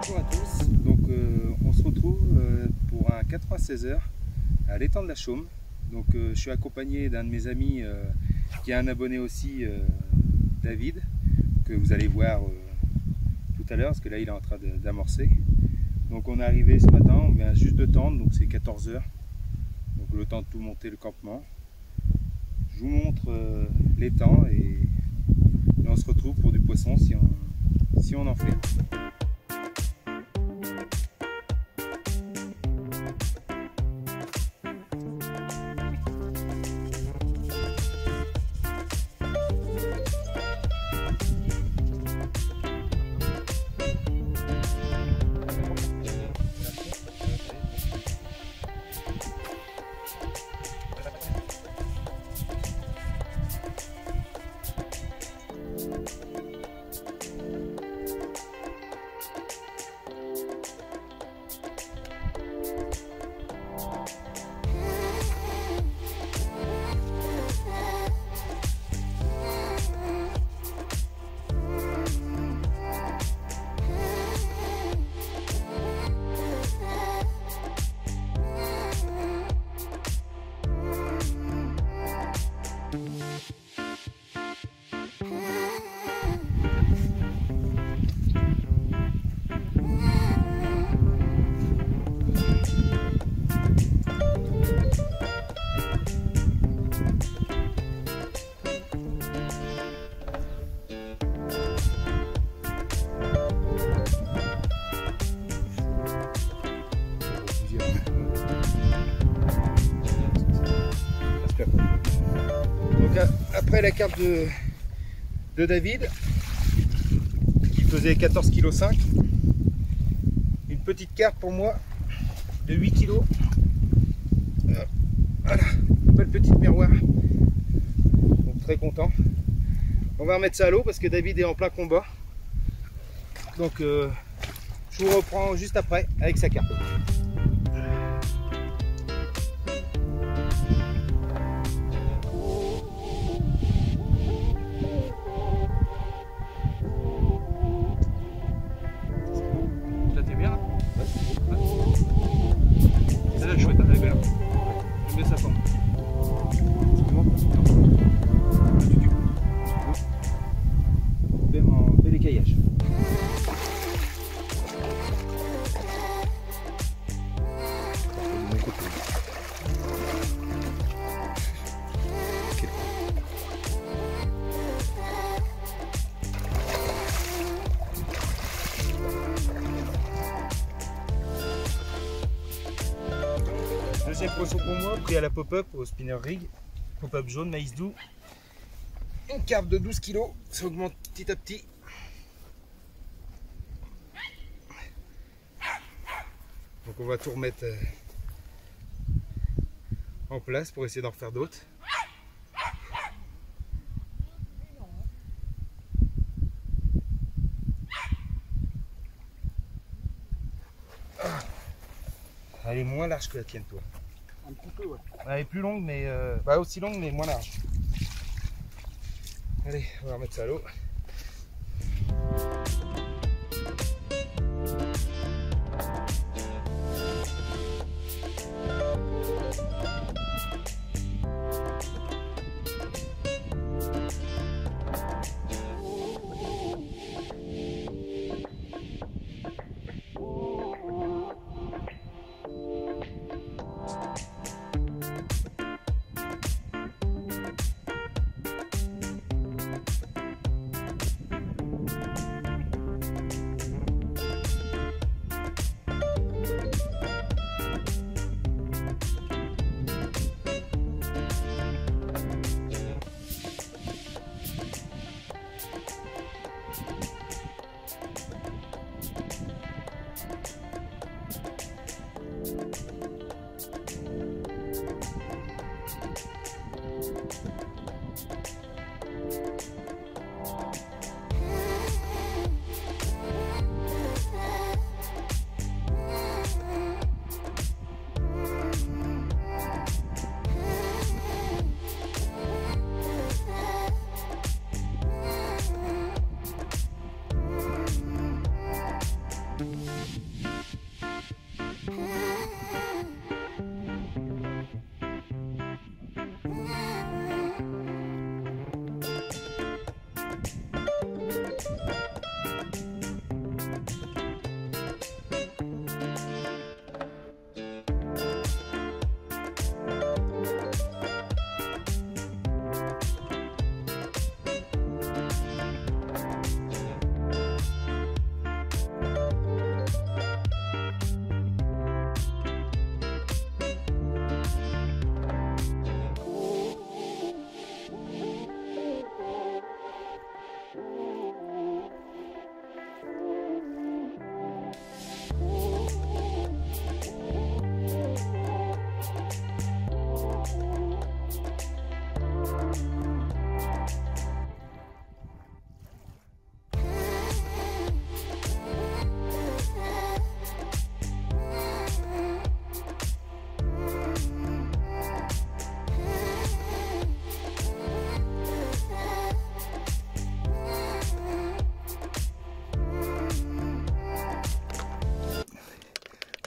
Bonjour à tous, donc on se retrouve pour un 96 heures à l'étang de la Chaume. Donc je suis accompagné d'un de mes amis qui est un abonné aussi, David, que vous allez voir tout à l'heure parce que là il est en train d'amorcer. Donc on est arrivé ce matin, on vient juste de tendre, donc c'est 14 heures, donc le temps de tout monter le campement. Je vous montre l'étang et on se retrouve pour du poisson si on en fait. Donc après la carpe de David qui faisait 14,5 kg, une petite carpe pour moi de 8 kg. Voilà, belle petite miroir. Donc très content. On va remettre ça à l'eau parce que David est en plein combat. Donc je vous reprends juste après avec sa carpe. Deuxième poisson pour moi, pris à la pop-up au spinner rig, pop-up jaune, maïs doux. Une carpe de 12 kg, ça augmente petit à petit. Donc on va tout remettre en place pour essayer d'en refaire d'autres. Elle est moins large que la tienne, toi. Un petit peu, ouais. Elle est plus longue, mais pas aussi longue, mais moins large. Allez, on va remettre ça à l'eau.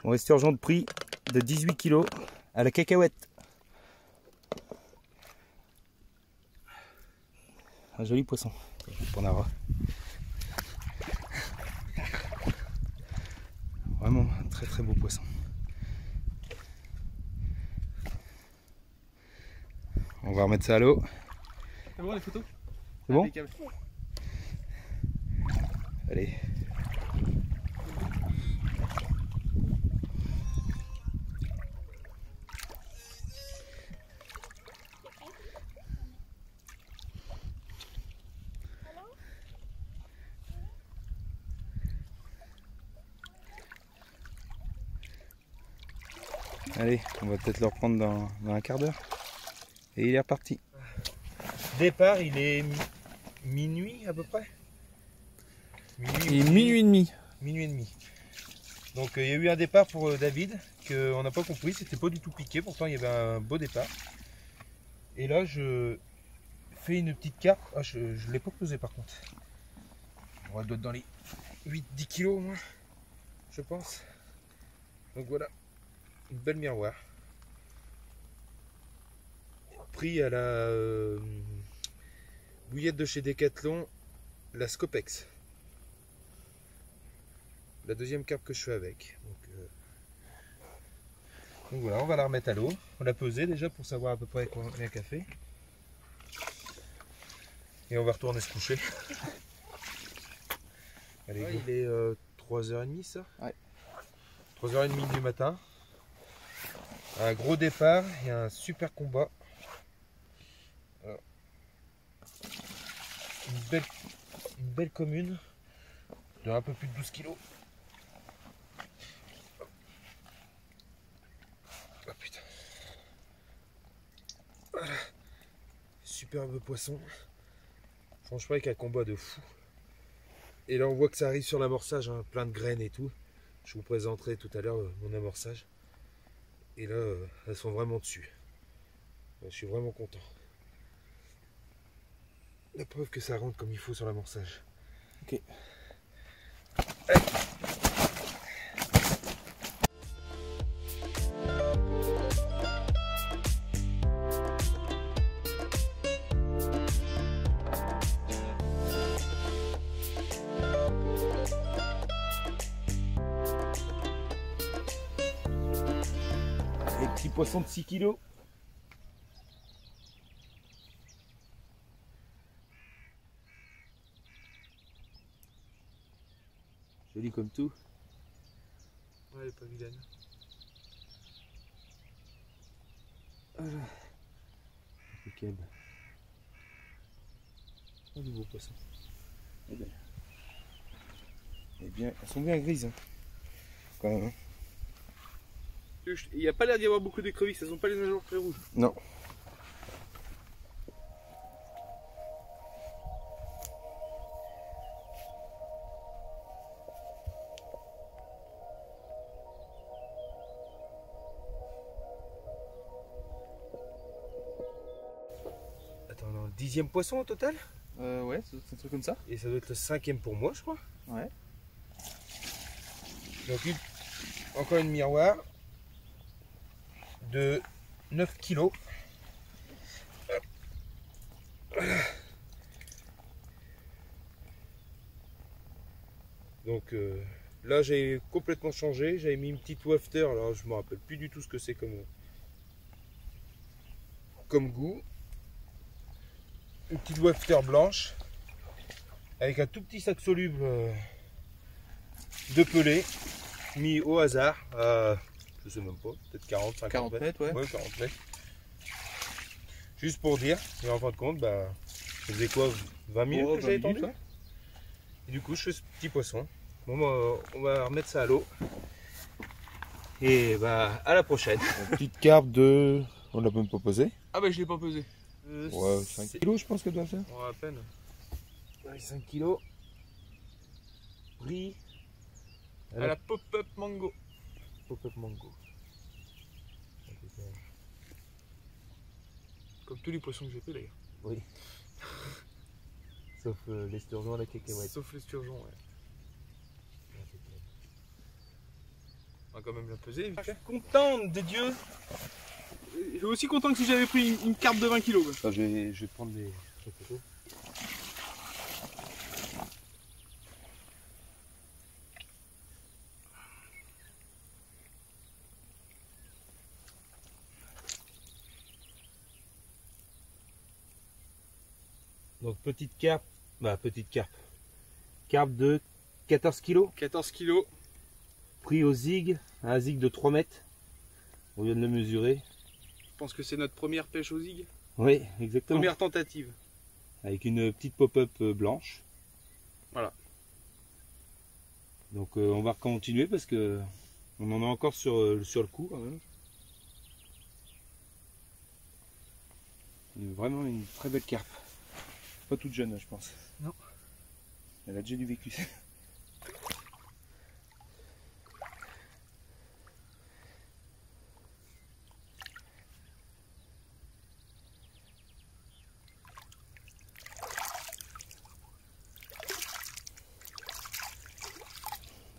Bon, esturgeon de prix de 18 kg à la cacahuète. Un joli poisson pour Nara. Vraiment un très très beau poisson. On va remettre ça à l'eau. C'est bon les photos? C'est bon? Allez. Allez, on va peut-être le reprendre dans un quart d'heure. Et il est reparti. Départ, il est minuit à peu près. Minuit et demi. Minuit et demi. Donc il y a eu un départ pour David qu'on n'a pas compris, c'était pas du tout piqué, pourtant il y avait un beau départ. Et là je fais une petite carpe. Ah, je ne l'ai pas pesé par contre. On doit être dans les 8-10 kg moi, je pense. Donc voilà, une belle miroir. Pris à la bouillette de chez Decathlon, la Scopex. La deuxième carpe que je fais avec. Donc voilà, on va la remettre à l'eau. On l'a pesée déjà pour savoir à peu près combien qu'elle fait. Et on va retourner se coucher. Allez, il est 3h30 ça? Ouais. 3h30 du matin. Un gros départ et un super combat. Voilà. Une belle commune de un peu plus de 12 kg. Oh putain. Voilà. Superbe poisson. Franchement avec un combat de fou. Et là on voit que ça arrive sur l'amorçage, hein, plein de graines et tout. Je vous présenterai tout à l'heure mon amorçage. Et là elles sont vraiment dessus. Je suis vraiment content. La preuve que ça rentre comme il faut sur l'amorçage. Ok. Allez. Les petits poissons de 6 kg. Joli comme tout. Ouais, elle est pas vilaine. Voilà. Impeccable. Oh, du beau poisson. Eh bien, elles sont bien grises. Hein. Quand même. Hein. Il n'y a pas l'air d'y avoir beaucoup d'écrevisses, elles n'ont pas les nageoires très rouges. Non. Attends, on est le 10e poisson au total? Ouais, c'est un truc comme ça. Et ça doit être le 5e pour moi, je crois. Ouais. Donc encore une miroir de 9 kg. Donc là j'ai complètement changé, j'avais mis une petite wafter, alors je me rappelle plus du tout ce que c'est comme goût. Une petite wafter blanche avec un tout petit sac soluble de pelé mis au hasard à, je sais même pas, peut-être 40 mètres, ouais. Ouais, 40 mètres. Juste pour dire, et en fin de compte, bah, ça faisait quoi, 20 minutes que j'avais tendu. Et du coup, je fais ce petit poisson. Bon, bah, on va remettre ça à l'eau. Et bah, à la prochaine. Une petite carpe de... On l'a même pas posé. Ah bah je l'ai pas pesé. Ouais, 5 kilos je pense qu'elle doit faire. Ouais, à peine. Ouais, 5 kilos. Pris À la pop-up mango. pop-up mango. Comme tous les poissons que j'ai fait d'ailleurs. Oui. Sauf l'esturgeon à la cacahuète. Sauf l'esturgeon, ouais. On va quand même la peser. Je suis content de Dieu. Je suis aussi content que si j'avais pris une carpe de 20 kg. Je vais prendre des photos. Donc petite carpe, carpe de 14 kg, 14 kg. pris au zig, un zig de 3 mètres. On vient de le mesurer. Je pense que c'est notre première pêche au zig. Oui, exactement. Première tentative. Avec une petite pop-up blanche. Voilà. Donc on va continuer parce que on en a encore sur le coup quand même. Vraiment une très belle carpe. Pas toute jeune, je pense. Non. Elle a déjà du vécu.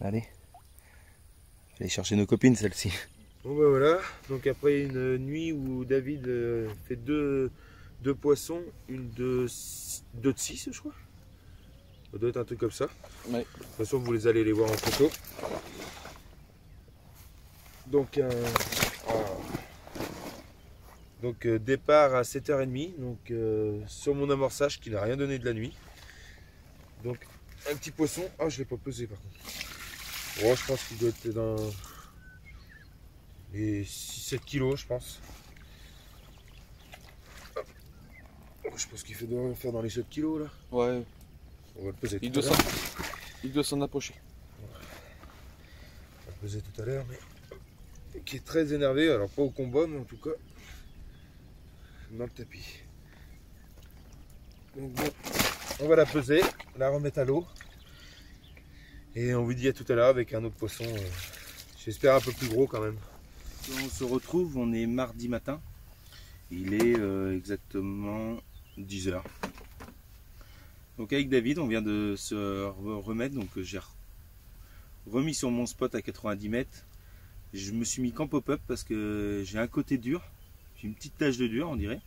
Allez. Je vais aller chercher nos copines celle-ci. Bon bah voilà, donc après une nuit où David fait deux poissons, une de 6 je crois. Ça doit être un truc comme ça. Ouais. De toute façon vous allez les voir en photo. Donc départ à 7h30, donc sur mon amorçage qui n'a rien donné de la nuit. Donc un petit poisson, ah je l'ai pas pesé par contre. Oh, je pense qu'il doit être dans les 6-7 kilos je pense. Je pense qu'il doit faire dans les 7 kilos là. Ouais. On va le peser Il tout à l'heure. doit s'en approcher. On va le peser tout à l'heure, mais qui est très énervé, alors pas au combat, mais en tout cas dans le tapis. Donc bon, on va la peser, la remettre à l'eau. Et on vous dit à tout à l'heure avec un autre poisson, j'espère un peu plus gros quand même. On se retrouve, on est mardi matin. Il est exactement 10 h. Donc avec David, on vient de se remettre. Donc j'ai remis sur mon spot à 90 mètres. Je me suis mis qu'en pop-up parce que j'ai un côté dur. J'ai une petite tache de dur, on dirait.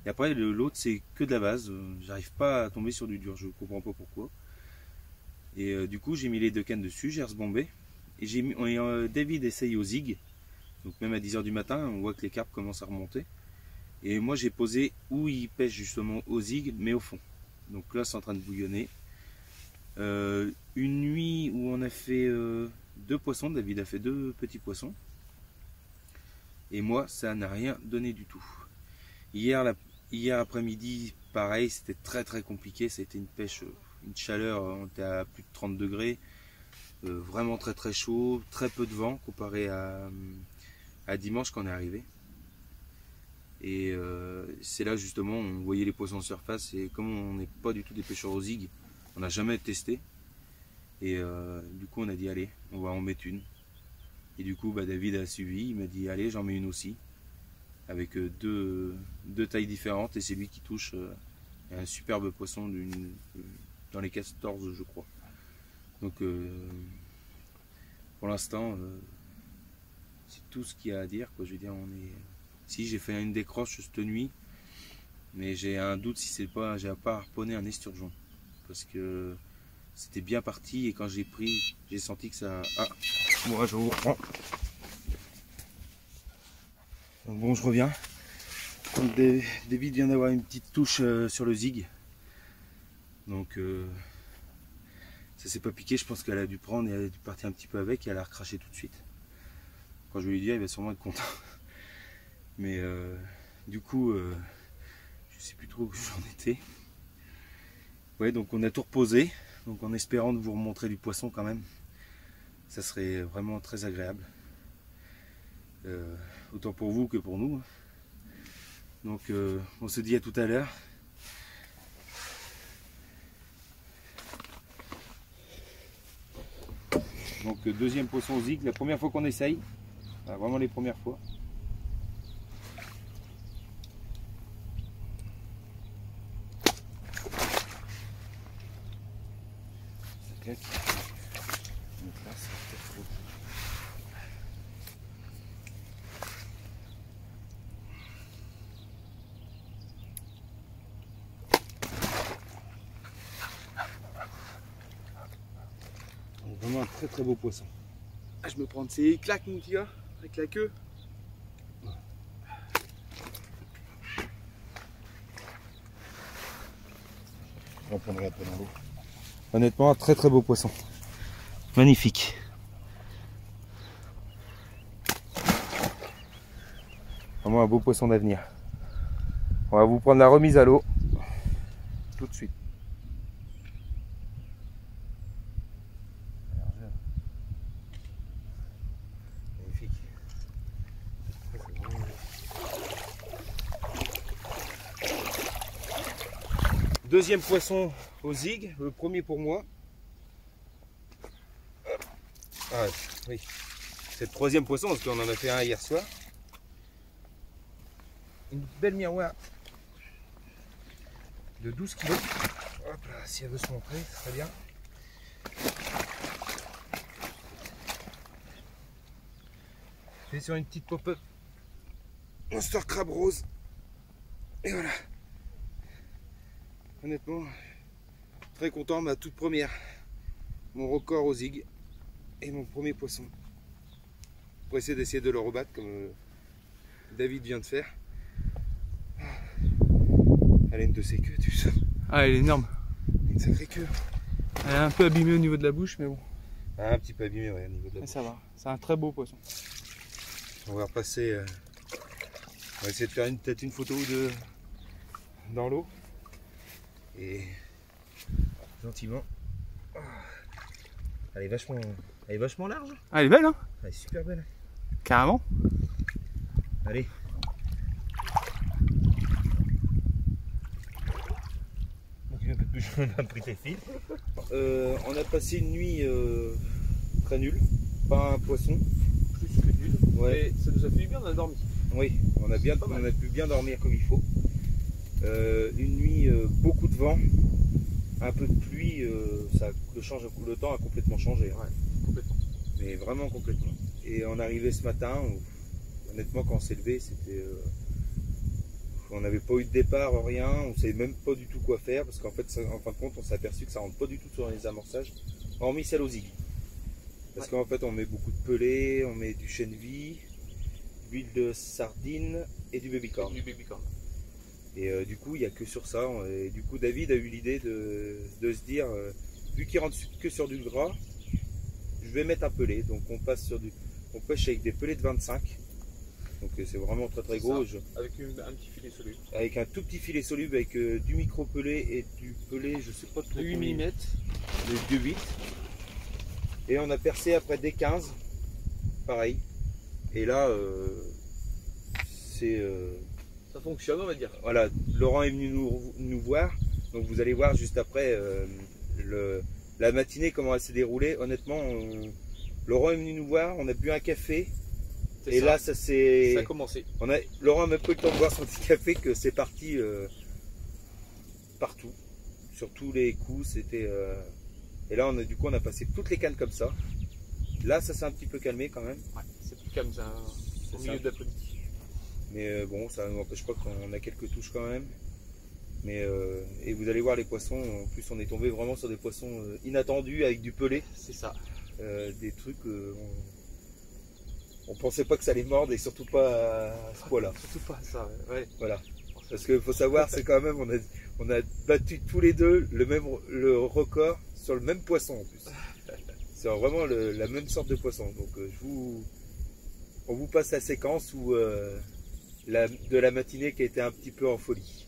Et après, l'autre, c'est que de la base. J'arrive pas à tomber sur du dur. Je comprends pas pourquoi. Et du coup, j'ai mis les deux cannes dessus. J'ai rebombé. Et David essaye au zig. Donc même à 10 h du matin, on voit que les carpes commencent à remonter. Et moi, j'ai posé où il pêche justement au zig, mais au fond. Donc là, c'est en train de bouillonner. Une nuit où on a fait 2 poissons. David a fait 2 petits poissons. Et moi, ça n'a rien donné du tout. Hier après-midi, pareil, c'était très compliqué. C'était une pêche, une chaleur, on était à plus de 30 degrés. Vraiment très chaud, très peu de vent comparé à dimanche quand on est arrivé. Et c'est là justement on voyait les poissons en surface. Et comme on n'est pas du tout des pêcheurs au zig, on n'a jamais testé. Et du coup on a dit allez, on va en mettre une. Et du coup David a suivi, il m'a dit allez, j'en mets une aussi. Avec deux tailles différentes, et c'est lui qui touche un superbe poisson dans les 14 je crois. Donc pour l'instant c'est tout ce qu'il y a à dire quoi. Je veux dire, si j'ai fait une décroche cette nuit, Mais j'ai un doute si c'est pas, j'ai pas harponné un esturgeon. Parce que c'était bien parti et quand j'ai pris, j'ai senti que ça... Ah, moi je vous reprends. Donc bon, je reviens. Donc David vient d'avoir une petite touche sur le zig. Donc ça s'est pas piqué, je pense qu'elle a dû prendre et elle a dû partir un petit peu avec et elle a recraché tout de suite. Quand je vais lui dire, il va sûrement être content. Mais du coup, je sais plus trop où j'en étais. Ouais, donc on a tout reposé, donc en espérant de vous remontrer du poisson quand même. Ça serait vraiment très agréable. Autant pour vous que pour nous. Donc on se dit à tout à l'heure. Donc deuxième poisson au zig, la première fois qu'on essaye, vraiment les premières fois. Ça claque. Donc là, c'est peut-être trop. Donc, vraiment un très très beau poisson. Ah, je me prends de ces claques, mon petit gars, avec la queue. J'en prendrai après dans l'eau. Honnêtement, un très très beau poisson. Magnifique. Vraiment un beau poisson d'avenir. On va vous prendre la remise à l'eau tout de suite. Magnifique. Deuxième poisson au zig, le premier pour moi. Ah oui, c'est le troisième poisson parce qu'on en a fait un hier soir. Une belle miroir de 12 kg. Hop là, si elle veut se montrer, très bien. Je vais sur une petite pop-up Monster Crab Rose. Et voilà. Honnêtement, très content, ma toute première. Mon record au zig et mon premier poisson. Pour essayer d'essayer de le rebattre comme David vient de faire. Elle a une de ses queues, tu sais. Ah, elle est énorme. Une sacrée queue. Elle est un peu abîmée au niveau de la bouche, mais bon. Ah, un petit peu abîmé, ouais, au niveau de la Mais bouche. ça va, c'est un très beau poisson. On va repasser. On va essayer de faire peut-être une photo ou deux dans l'eau. Et gentiment. Oh. Elle est vachement large. Ah, elle est belle, hein? Elle est super belle. Carrément. Allez. On a pris tes fils. On a passé une nuit très nulle. Pas un poisson. Plus que nul. Ouais. Mais ça nous a fait du bien, on a dormi. Oui, on a pu bien dormir comme il faut. Une nuit, beaucoup de vent, un peu de pluie, le temps a complètement changé. Ouais, complètement. Mais vraiment complètement. Et on arrivait ce matin, honnêtement quand on s'est levé, c'était... on n'avait pas eu de départ, rien, on ne savait même pas du tout quoi faire, parce qu'en fait, en fin de compte, on s'est aperçu que ça rentre pas du tout sur les amorçages, hormis celle au zig. Parce qu'en fait, on met beaucoup de pelés, on met du chène-vie, l'huile de sardine et du babycorn. Du babycorn. Et du coup, il n'y a que sur ça. Et du coup, David a eu l'idée de se dire, vu qu'il rentre que sur du gras, je vais mettre un pelé. Donc on pêche avec des pelés de 25. Donc c'est vraiment très très gros. Avec un petit filet soluble. Avec un tout petit filet soluble, avec du micro pelé et du pelé, je sais pas trop. De 8 mm. De 8. Et on a percé après des 15. Pareil. Et là, c'est... Ça fonctionne, on va dire. Voilà, Laurent est venu nous voir. Donc vous allez voir juste après la matinée comment elle s'est déroulée. Honnêtement, Laurent est venu nous voir, on a bu un café. Et là, ça s'est... Ça a commencé. Laurent a même pas eu le temps de boire son petit café que c'est parti partout. Sur tous les coups, c'était... Et là, du coup, on a passé toutes les cannes comme ça. Là, ça s'est un petit peu calmé quand même. Ouais, c'est plus calme, au milieu de l'après-midi. Mais bon, ça n'empêche pas qu'on a quelques touches quand même. Mais, et vous allez voir les poissons, en plus on est tombé vraiment sur des poissons inattendus avec du pelé. C'est ça. Des trucs, on pensait pas que ça allait mordre et surtout pas à ce poids-là. Surtout pas ça, ouais. Voilà. Parce qu'il faut savoir, c'est quand même, on a battu tous les deux le record sur le même poisson en plus. C'est vraiment la même sorte de poisson. Donc on vous passe la séquence de la matinée qui a été un petit peu en folie.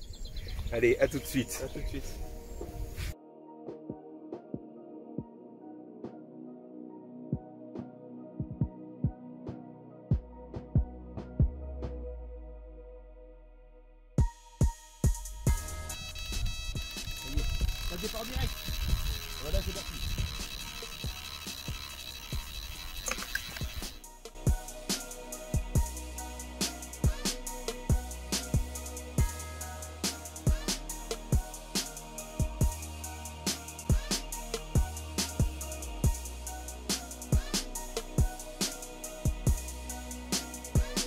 Allez, à tout de suite. À tout de suite. Ça départ direct.